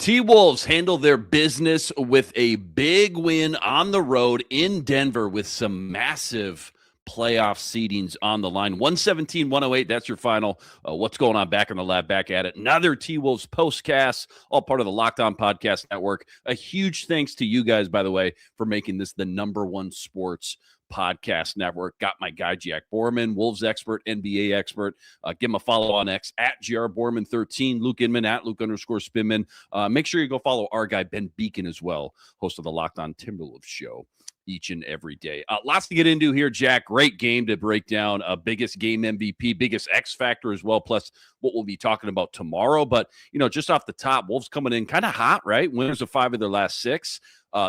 T-Wolves handle their business with a big win on the road in Denver with some massive playoff seedings on the line. 117-108, that's your final. What's going on back in the lab, back at it. Another T-Wolves postcast, all part of the Locked On Podcast Network. A huge thanks to you guys, by the way, for making this the #1 sports podcast network. Got my guy, Jack Borman, Wolves expert, NBA expert. Give him a follow on X at GRBorman13, Luke Inman at Luke_Spinman. Make sure you go follow our guy, Ben Beacon, as well, host of the Locked On Timberwolves show each and every day. Lots to get into here, Jack. Great game to break down. Biggest game MVP, biggest X factor as well, plus what we'll be talking about tomorrow. But, just off the top, Wolves coming in kind of hot, right? Winners of 5 of their last 6.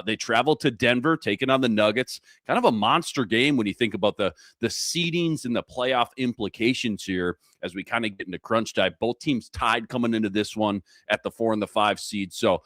They traveled to Denver, taking on the Nuggets. Kind of a monster game when you think about the seedings and the playoff implications here as we kind of get into crunch time. Both teams tied coming into this one at the 4 and the 5 seed. So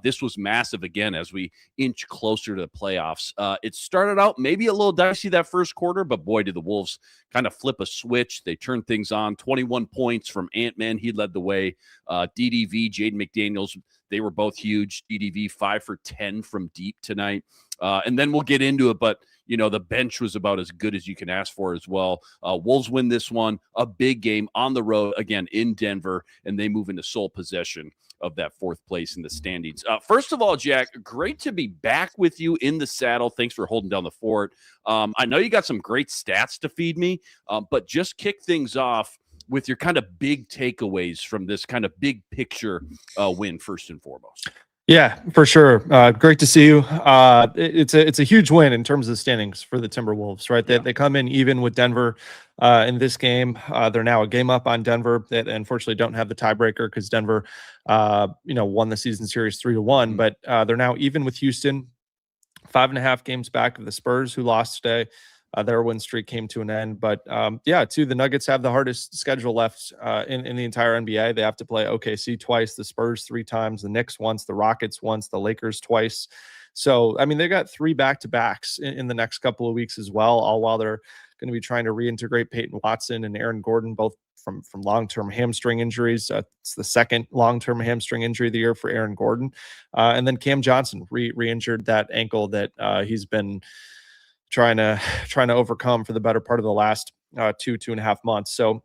this was massive again as we inch closer to the playoffs. It started out maybe a little dicey that first quarter, but boy, did the Wolves kind of flip a switch. They turned things on. 21 points from Ant-Man. He led the way. DDV, Jaden McDaniels, they were both huge. DDV 5 for 10 from deep tonight. And then we'll get into it, but the bench was about as good as you can ask for as well. Wolves win this one, a big game on the road, again, in Denver, and they move into sole possession of that 4th place in the standings. First of all, Jack, great to be back with you in the saddle. Thanks for holding down the fort. I know you got some great stats to feed me, but just kick things off with your kind of big takeaways from this kind of big picture win, first and foremost. Yeah, for sure. Great to see you. It's a huge win in terms of the standings for the Timberwolves, right? They come in even with Denver in this game. They're now a game up on Denver. They unfortunately don't have the tiebreaker because Denver, won the season series 3-1. But they're now even with Houston, 5.5 games back of the Spurs, who lost today. Their win streak came to an end. But the Nuggets have the hardest schedule left in the entire NBA. They have to play OKC twice, the Spurs 3 times, the Knicks once, the Rockets once, the Lakers twice. So, they got 3 back-to-backs in the next couple of weeks as well, all while they're going to be trying to reintegrate Peyton Watson and Aaron Gordon, both from long-term hamstring injuries. It's the second long-term hamstring injury of the year for Aaron Gordon. And then Cam Johnson re-injured that ankle that he's been trying to overcome for the better part of the last 2.5 months. So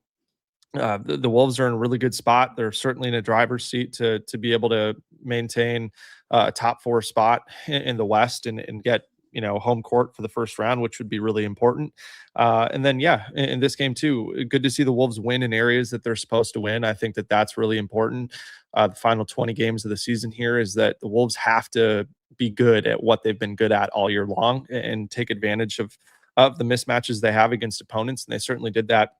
the Wolves are in a really good spot. They're certainly in a driver's seat to be able to maintain a top 4 spot in the West and get home court for the first round, which would be really important. And then in this game too, good to see the Wolves win in areas that they're supposed to win. I think that's really important. The final 20 games of the season here is that the Wolves have to be good at what they've been good at all year long and take advantage of the mismatches they have against opponents. And they certainly did that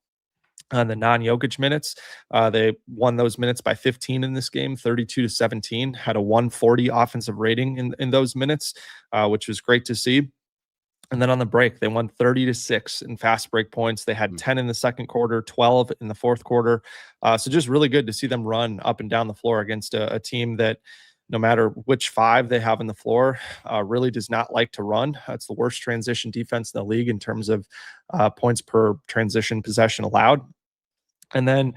on the non-Jokic minutes. They won those minutes by 15 in this game, 32-17, had a 140 offensive rating in those minutes, which was great to see. And then on the break, they won 30-6 in fast break points. They had 10 in the second quarter, 12 in the fourth quarter. So just really good to see them run up and down the floor against a team that, no matter which 5 they have in the floor, really does not like to run. It's the worst transition defense in the league in terms of points per transition possession allowed. And then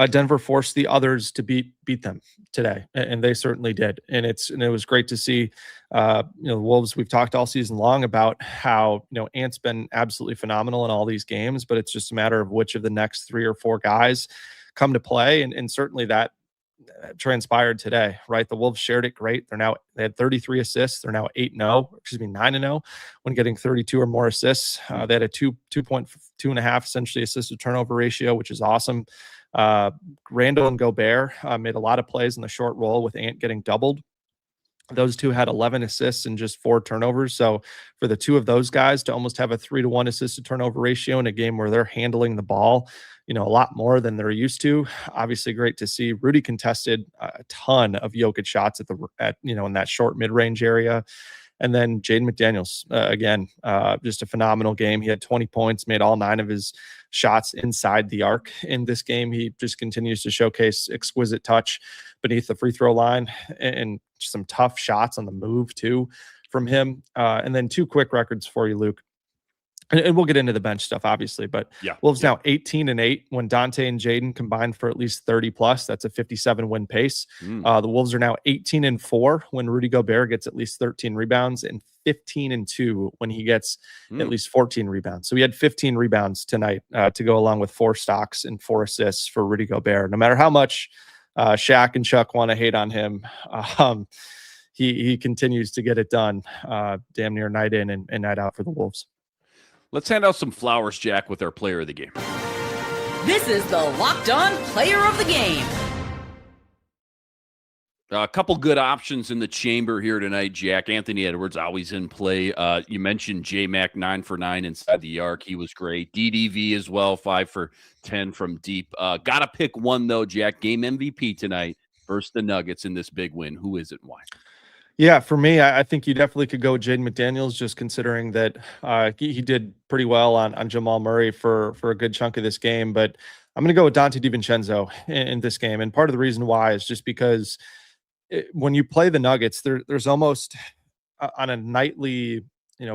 Denver forced the others to beat them today, and they certainly did. And it was great to see. The Wolves, we've talked all season long about how Ant's been absolutely phenomenal in all these games, but it's just a matter of which of the next 3 or 4 guys come to play, and certainly that transpired today, right? The Wolves shared it great. They had 33 assists. They're now 9-0 when getting 32 or more assists. They had a 2.5 essentially assist to turnover ratio, which is awesome. Randall and Gobert made a lot of plays in the short roll with Ant getting doubled. Those two had 11 assists and just 4 turnovers. So for the 2 of those guys to almost have a 3-to-1 assist to turnover ratio in a game where they're handling the ball, a lot more than they're used to. Obviously great to see. Rudy contested a ton of Jokic shots in that short mid-range area. And then Jaden McDaniels, again, just a phenomenal game. He had 20 points, made all 9 of his shots inside the arc in this game. He just continues to showcase exquisite touch beneath the free throw line and some tough shots on the move too from him. And then 2 quick records for you, Luke. and we'll get into the bench stuff, obviously, but Yeah. Wolves now 18-8 when Dante and Jaden combined for at least 30 plus. That's a 57 win pace. The Wolves are now 18-4 when Rudy Gobert gets at least 13 rebounds, and 15-2 when he gets at least 14 rebounds. So he had 15 rebounds tonight to go along with 4 stocks and 4 assists for Rudy Gobert. No matter how much Shaq and Chuck want to hate on him, he continues to get it done damn near night in and night out for the Wolves. Let's hand out some flowers, Jack, with our player of the game. This is the Locked On Player of the Game. A couple good options in the chamber here tonight, Jack. Anthony Edwards always in play. You mentioned J-Mac 9 for 9 inside the arc. He was great. DDV as well, 5 for 10 from deep. Got to pick one, though, Jack. Game MVP tonight versus the Nuggets in this big win. Who is it and why? Yeah, for me, I think you definitely could go with Jaden McDaniels, just considering that he did pretty well on Jamal Murray for a good chunk of this game. But I'm going to go with Dante DiVincenzo in this game. And part of the reason why is just because when you play the Nuggets, there's almost on a nightly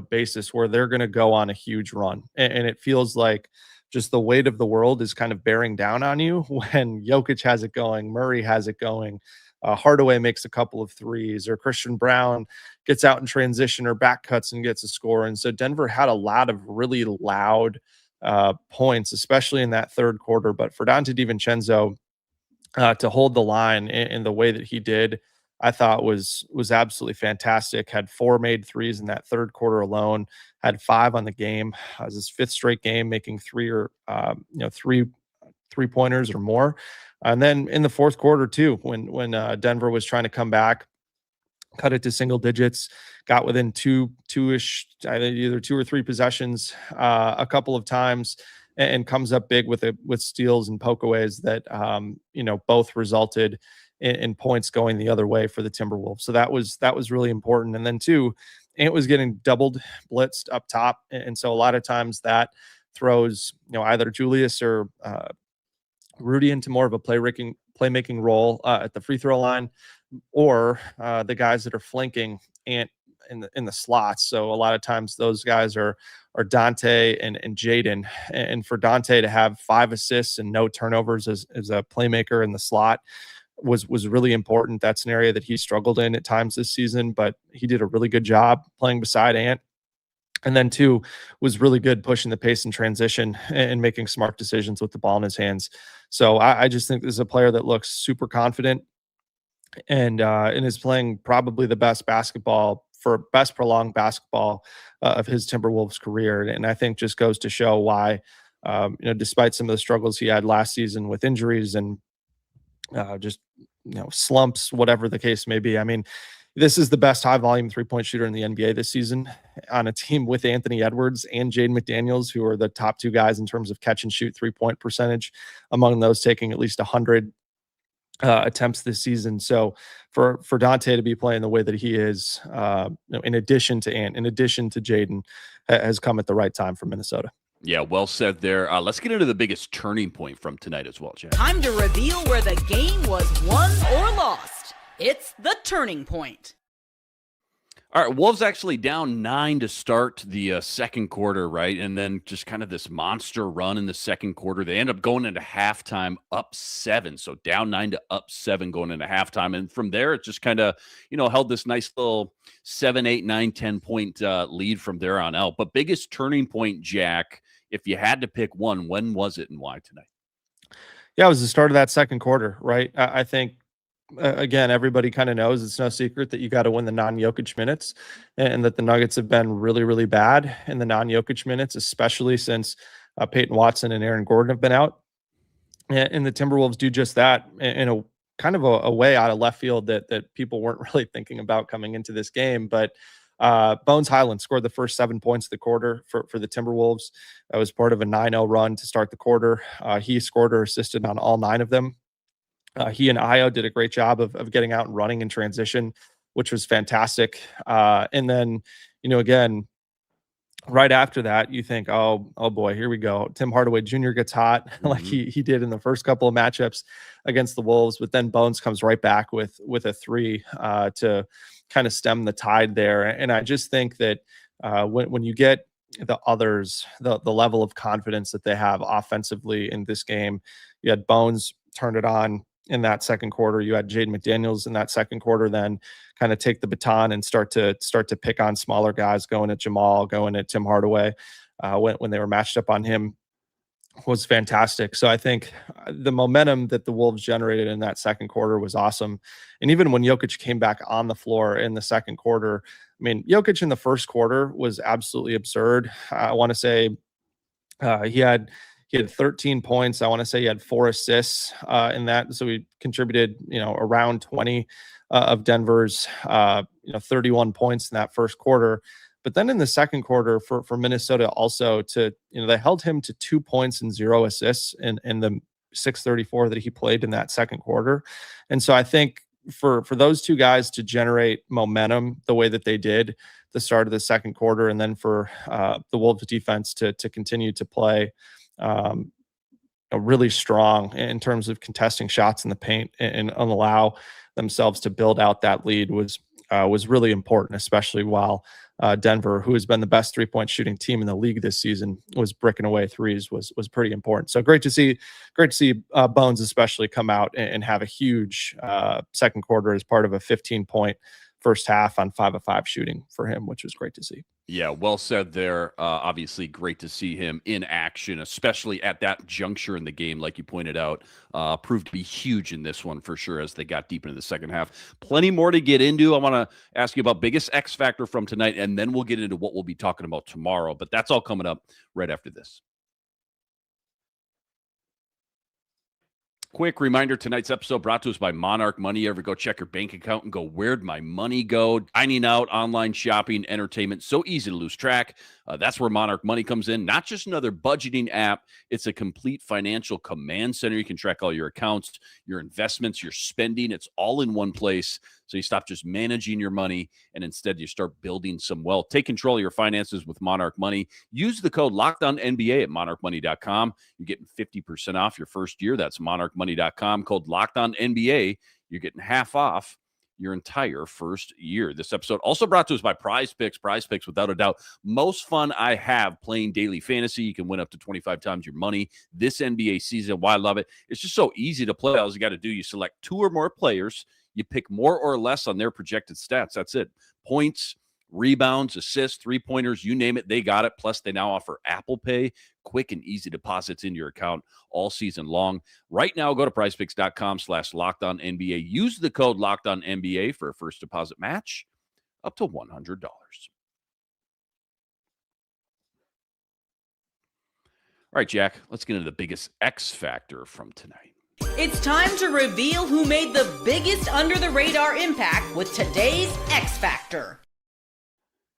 basis where they're going to go on a huge run. And it feels like just the weight of the world is kind of bearing down on you when Jokic has it going, Murray has it going. Hardaway makes a couple of threes, or Christian Brown gets out in transition or back cuts and gets a score. And so Denver had a lot of really loud points, especially in that third quarter. But for Dante DiVincenzo to hold the line in the way that he did, I thought was absolutely fantastic. Had 4 made threes in that third quarter alone, had 5 on the game. It was his 5th straight game making 3 or 3 3-pointers or more. And then in the fourth quarter too, when Denver was trying to come back, cut it to single digits, got within two-ish, either 2 or 3 possessions a couple of times, and comes up big with steals and pokeaways that both resulted in points going the other way for the Timberwolves. So that was really important. And then too, Ant was getting doubled, blitzed up top, and so a lot of times that throws either Julius or Rudy into more of a playmaking role at the free throw line, or the guys that are flanking Ant in the slots. So a lot of times those guys are Dante and Jaden. And for Dante to have 5 assists and no turnovers as a playmaker in the slot was really important. That's an area that he struggled in at times this season, but he did a really good job playing beside Ant. And then too, was really good pushing the pace in transition and making smart decisions with the ball in his hands. So I just think this is a player that looks super confident and is playing probably the best prolonged basketball of his Timberwolves career. And I think just goes to show why, despite some of the struggles he had last season with injuries and slumps, whatever the case may be. I mean, this is the best high volume 3-point shooter in the NBA this season on a team with Anthony Edwards and Jaden McDaniels, who are the top 2 guys in terms of catch and shoot 3-point percentage, among those taking at least 100 attempts this season. So for Dante to be playing the way that he is, in addition to Ant, in addition to Jaden, has come at the right time for Minnesota. Yeah, well said there. Let's get into the biggest turning point from tonight as well, Jack. Time to reveal where the game was won or lost. It's the turning point. All right, Wolves actually down 9 to start the second quarter, right? And then just kind of this monster run in the second quarter. They end up going into halftime up 7. So down 9 to up 7 going into halftime. And from there, it just kind of, held this nice little 7, 8, 9, 10-point lead from there on out. But biggest turning point, Jack, if you had to pick one, when was it and why tonight? Yeah, it was the start of that second quarter, right? I think, again, everybody kind of knows it's no secret that you got to win the non-Jokic minutes, and that the Nuggets have been really, really bad in the non-Jokic minutes, especially since Peyton Watson and Aaron Gordon have been out. And the Timberwolves do just that in a kind of a way out of left field that people weren't really thinking about coming into this game. But Bones Highland scored the first 7 points of the quarter for the Timberwolves. That was part of a 9-0 run to start the quarter. He scored or assisted on all 9 of them. He and Ayo did a great job of getting out and running in transition, which was fantastic. And then, again, right after that, you think, oh boy, here we go. Tim Hardaway Jr. gets hot like he did in the first couple of matchups against the Wolves, but then Bones comes right back with a 3 to kind of stem the tide there. And I just think that when you get the others, the level of confidence that they have offensively in this game. You had Bones turn it on in that second quarter. You had Jaden McDaniels in that second quarter, then kind of take the baton and start to pick on smaller guys, going at Jamal, going at Tim Hardaway when they were matched up on him, was fantastic. So I think the momentum that the Wolves generated in that second quarter was awesome. And even when Jokic came back on the floor in the second quarter, I mean, Jokic in the first quarter was absolutely absurd. I want to say he had 13 points. I want to say he had 4 assists in that. So he contributed, around 20 of Denver's, 31 points in that first quarter. But then in the second quarter for Minnesota also they held him to 2 points and 0 assists in the 6:34 that he played in that second quarter. And so I think for those two guys to generate momentum the way that they did the start of the second quarter, and then for the Wolves defense to continue to play really strong in terms of contesting shots in the paint and allow themselves to build out that lead was really important, especially while Denver, who has been the best 3-point shooting team in the league this season, was bricking away threes, was pretty important. So great to see Bones especially come out and have a huge second quarter as part of a 15-point first half on 5 of 5 shooting for him, which was great to see. Yeah, well said there. Obviously, great to see him in action, especially at that juncture in the game, like you pointed out. Proved to be huge in this one for sure as they got deep into the second half. Plenty more to get into. I want to ask you about biggest X factor from tonight, and then we'll get into what we'll be talking about tomorrow. But that's all coming up right after this. Quick reminder, tonight's episode brought to us by Monarch Money. You ever go check your bank account and go, where'd my money go? Dining out, online shopping, entertainment, so easy to lose track. That's where Monarch Money comes in. Not just another budgeting app. It's a complete financial command center. You can track all your accounts, your investments, your spending. It's all in one place. So you stop just managing your money and instead you start building some wealth. Take control of your finances with Monarch Money. Use the code LOCKEDONNBA at monarchmoney.com. You're getting 50% off your first year. That's monarchmoney.com. Code LOCKEDONNBA. You're getting half off your entire first year. This episode also brought to us by Prize Picks. Prize Picks, without a doubt, most fun I have playing daily fantasy. You can win up to 25 times your money this NBA season. Why I love it. It's just so easy to play. All you got to do, you select 2 or more players. You pick more or less on their projected stats. That's it. Points, rebounds, assists, 3-pointers, you name it, they got it. Plus, they now offer Apple Pay, quick and easy deposits into your account all season long. Right now, go to prizepicks.com/LockedOnNBA. Use the code LockedOnNBA for a first deposit match up to $100. All right, Jack, let's get into the biggest X factor from tonight. It's time to reveal who made the biggest under-the-radar impact with today's X Factor.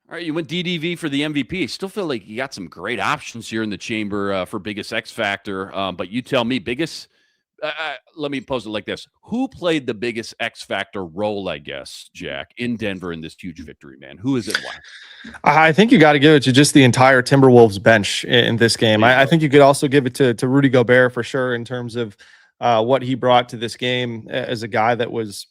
All right, you went DDV for the MVP. I still feel like you got some great options here in the chamber for biggest X factor. But you tell me, let me pose it like this. Who played the biggest X factor role, I guess, Jack, in Denver in this huge victory, man? Who is it? Why? I think you got to give it to just the entire Timberwolves bench in this game. I think you could also give it to Rudy Gobert for sure in terms of what he brought to this game as a guy that was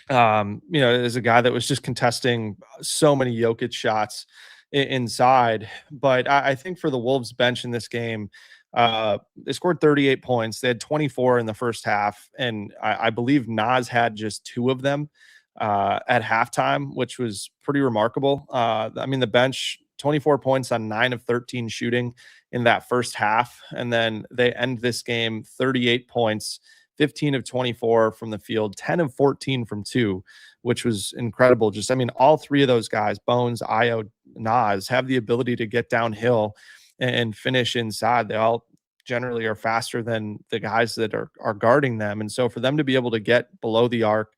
just contesting so many Jokic shots inside. But I think for the Wolves bench in this game, they scored 38 points. They had 24 in the first half. And I believe Nas had just 2 of them at halftime, which was pretty remarkable. The bench, 24 points on 9 of 13 shooting in that first half. And then they end this game 38 points, 15 of 24 from the field, 10 of 14 from 2, which was incredible. All 3 of those guys, Bones, Ayo, Nas, have the ability to get downhill and finish inside. They all generally are faster than the guys that are guarding them. And so for them to be able to get below the arc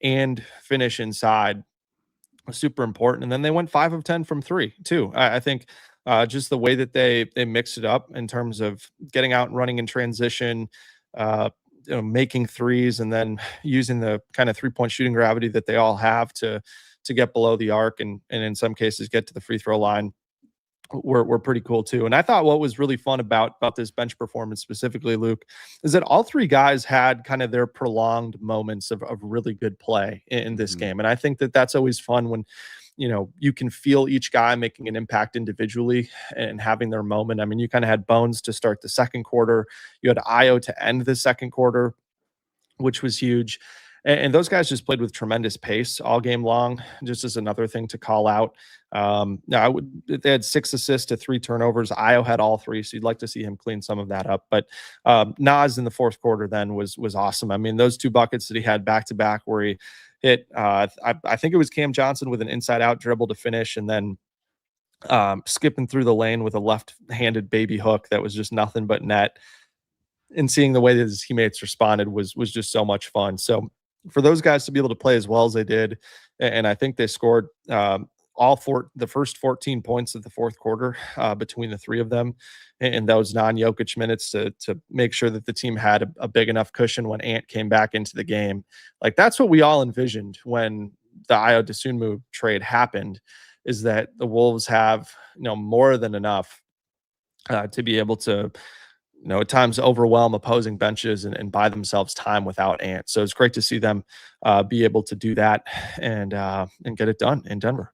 and finish inside was super important. And then they went 5 of 10 from 3 too. I think just the way that they mixed it up in terms of getting out and running in transition, making threes, and then using the kind of 3-point shooting gravity that they all have to get below the arc and in some cases get to the free throw line were pretty cool too. And I thought what was really fun about this bench performance specifically, Luke, is that all 3 guys had kind of their prolonged moments of really good play in this game. And I think that that's always fun when you can feel each guy making an impact individually and having their moment. I mean, you kind of had Bones to start the second quarter. You had Io to end the second quarter, which was huge. And those guys just played with tremendous pace all game long, just as another thing to call out. Now, they had 6 assists to 3 turnovers. Io had all 3, so you'd like to see him clean some of that up. But Nas in the fourth quarter then was awesome. I mean, those 2 buckets that he had back-to-back where he hit, I think it was Cam Johnson with an inside-out dribble to finish, and then skipping through the lane with a left-handed baby hook that was just nothing but net. And seeing the way that his teammates responded was just so much fun. So for those guys to be able to play as well as they did, and I think they scored the first 14 points of the fourth quarter between the 3 of them, and those non-Jokic minutes to make sure that the team had a big enough cushion when Ant came back into the game. Like, that's what we all envisioned when the Io DeSunmu trade happened, is that the Wolves have more than enough to be able to at times overwhelm opposing benches and buy themselves time without Ant. So it's great to see them be able to do that and get it done in Denver.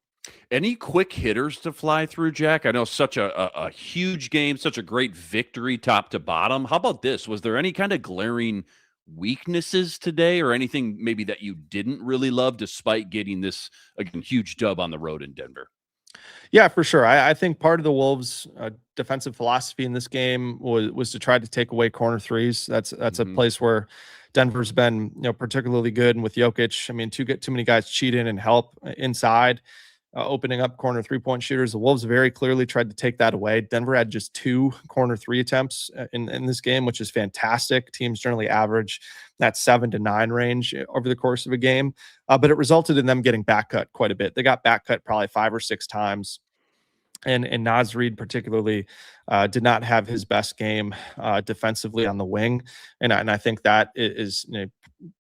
Any quick hitters to fly through, Jack? I know such a huge game, such a great victory top to bottom. How about this? Was there any kind of glaring weaknesses today, or anything maybe that you didn't really love despite getting this, again, huge dub on the road in Denver? Yeah, for sure. I think part of the Wolves' defensive philosophy in this game was to try to take away corner threes. That's a place where Denver's been particularly good, and with Jokic, I mean, too many guys cheat in and help inside, opening up corner 3-point shooters. The Wolves very clearly tried to take that away. Denver had just 2 corner 3 attempts in this game, which is fantastic. Teams generally average that 7 to 9 range over the course of a game, but it resulted in them getting back cut quite a bit. They got back cut probably 5 or 6 times. And Naz Reid particularly did not have his best game defensively on the wing, and I think that is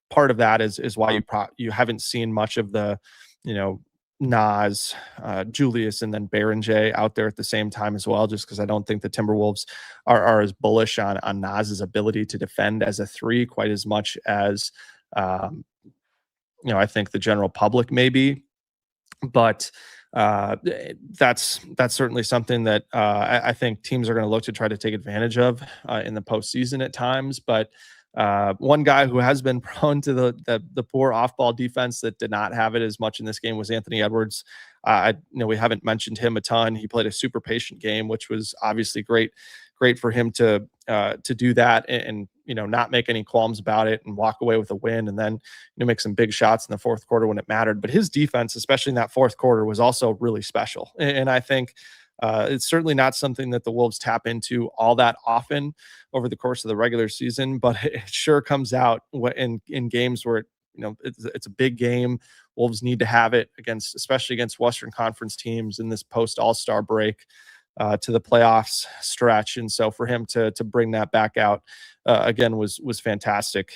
part of that is why you haven't seen much of the Nas, Julius, and then Berenjay out there at the same time as well, just because I don't think the Timberwolves are as bullish on Nas's ability to defend as a 3 quite as much as I think the general public may be. But that's certainly something that I think teams are going to look to try to take advantage of in the postseason at times. But one guy who has been prone to the poor off-ball defense that did not have it as much in this game was Anthony Edwards. We haven't mentioned him a ton. He played a super patient game, which was obviously great for him to do that and not make any qualms about it and walk away with a win, and then make some big shots in the fourth quarter when it mattered. But his defense, especially in that fourth quarter, was also really special. And I think it's certainly not something that the Wolves tap into all that often over the course of the regular season, but it sure comes out in games where it's a big game. Wolves need to have it especially against Western Conference teams in this post All-Star break to the playoffs stretch. And so for him to bring that back out again was fantastic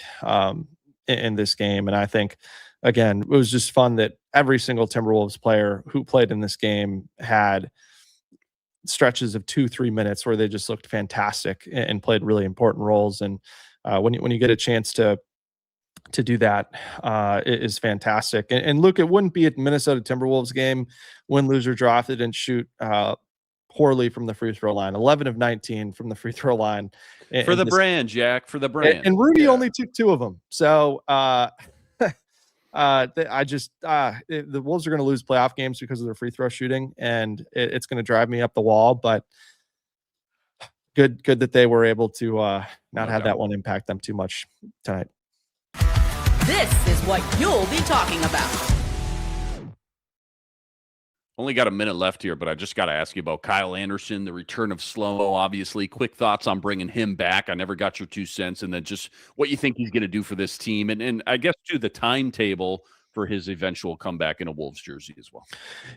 in this game. And I think, again, it was just fun that every single Timberwolves player who played in this game had stretches of 2-3 minutes where they just looked fantastic and played really important roles. And when you get a chance to do that, it is fantastic. And look, it wouldn't be a Minnesota Timberwolves game, win, lose, or draw, if they didn't shoot poorly from the free throw line. 11 of 19 from the free throw line. For the brand, Jack, for the brand. And Rudy only took 2 of them. So the Wolves are going to lose playoff games because of their free throw shooting, and it's going to drive me up the wall. But good that they were able to not have that one impact them too much tonight. This is what you'll be talking about. Only got a minute left here, but I just got to ask you about Kyle Anderson, the return of Slow-Mo, obviously. Quick thoughts on bringing him back. I never got your 2 cents. And then just what you think he's going to do for this team. And I guess, too, the timetable for his eventual comeback in a Wolves jersey as well.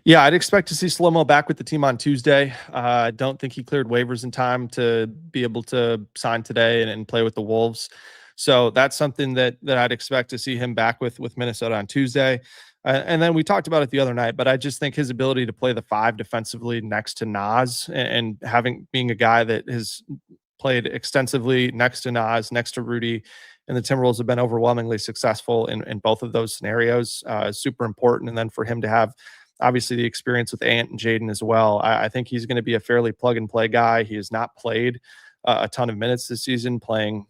Yeah, I'd expect to see Slow-Mo back with the team on Tuesday. I don't think he cleared waivers in time to be able to sign today and play with the Wolves. So that's something that I'd expect to see him back with Minnesota on Tuesday. And then we talked about it the other night, but I just think his ability to play the 5 defensively next to Nas and being a guy that has played extensively next to Nas, next to Rudy, and the Timberwolves have been overwhelmingly successful in both of those scenarios, is super important. And then for him to have obviously the experience with Ant and Jaden as well. I think he's going to be a fairly plug-and-play guy. He has not played a ton of minutes this season, playing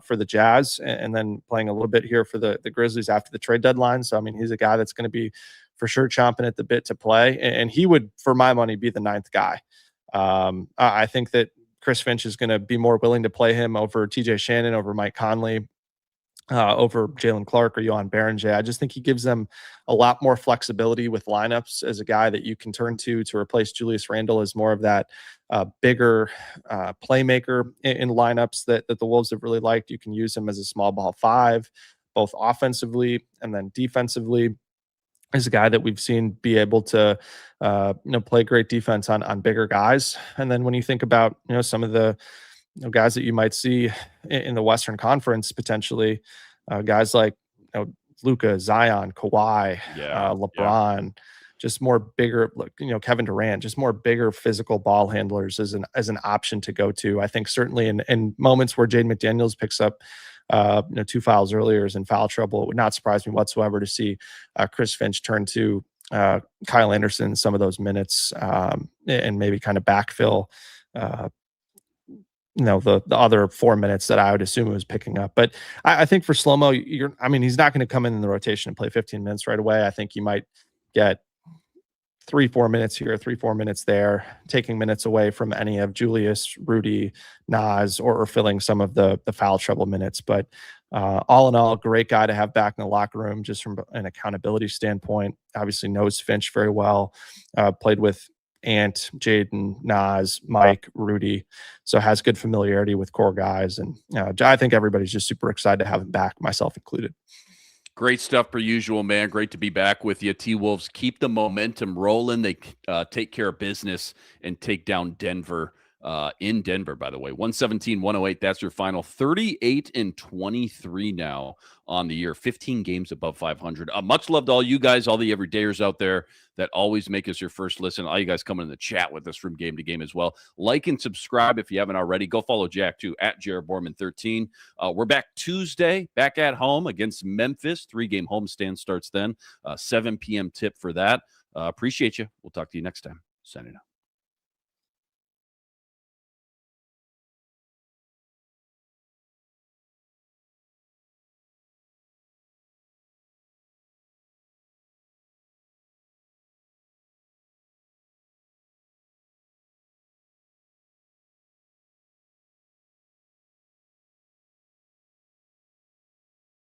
for the Jazz and then playing a little bit here for the Grizzlies after the trade deadline. So, I mean, he's a guy that's going to be for sure chomping at the bit to play. And he would, for my money, be the 9th guy. I think that Chris Finch is going to be more willing to play him over TJ Shannon, over Mike Conley, over Jalen Clark or Johan Berenger. I just think he gives them a lot more flexibility with lineups as a guy that you can turn to replace Julius Randle as more of that bigger playmaker in lineups that the Wolves have really liked. You can use him as a small ball 5, both offensively and then defensively. Is a guy that we've seen be able to, play great defense on bigger guys. And then when you think about, some of the guys that you might see in the Western Conference, potentially guys like Luka, Zion, Kawhi, LeBron, just more bigger, Kevin Durant, just more bigger physical ball handlers as an option to go to. I think certainly in moments where Jaden McDaniels picks up 2 fouls earlier is in foul trouble, it would not surprise me whatsoever to see Chris Finch turn to Kyle Anderson some of those minutes and maybe kind of backfill the other 4 minutes that I would assume it was picking up. But I think for Slow-Mo, he's not going to come in the rotation and play 15 minutes right away. I think you might get 3-4 minutes here, 3-4 minutes there, taking minutes away from any of Julius, Rudy, Naz, or filling some of the foul trouble minutes. But all in all, great guy to have back in the locker room, just from an accountability standpoint. Obviously knows Finch very well, played with Ant, Jaden, Naz, Mike, Rudy, so has good familiarity with core guys. And I think everybody's just super excited to have him back, myself included. Great stuff per usual, man. Great to be back with you. T-Wolves keep the momentum rolling. They take care of business and take down Denver in Denver, by the way. 117-108, that's your final. 38-23 now on the year. 15 games above 500. Much love to all you guys, all the everydayers out there that always make us your first listen. All you guys coming in the chat with us from game to game as well. Like and subscribe if you haven't already. Go follow Jack, too, at Jared Borman 13. We're back Tuesday, back at home against Memphis. 3-game homestand starts then. 7 p.m. tip for that. Appreciate you. We'll talk to you next time. Signing out.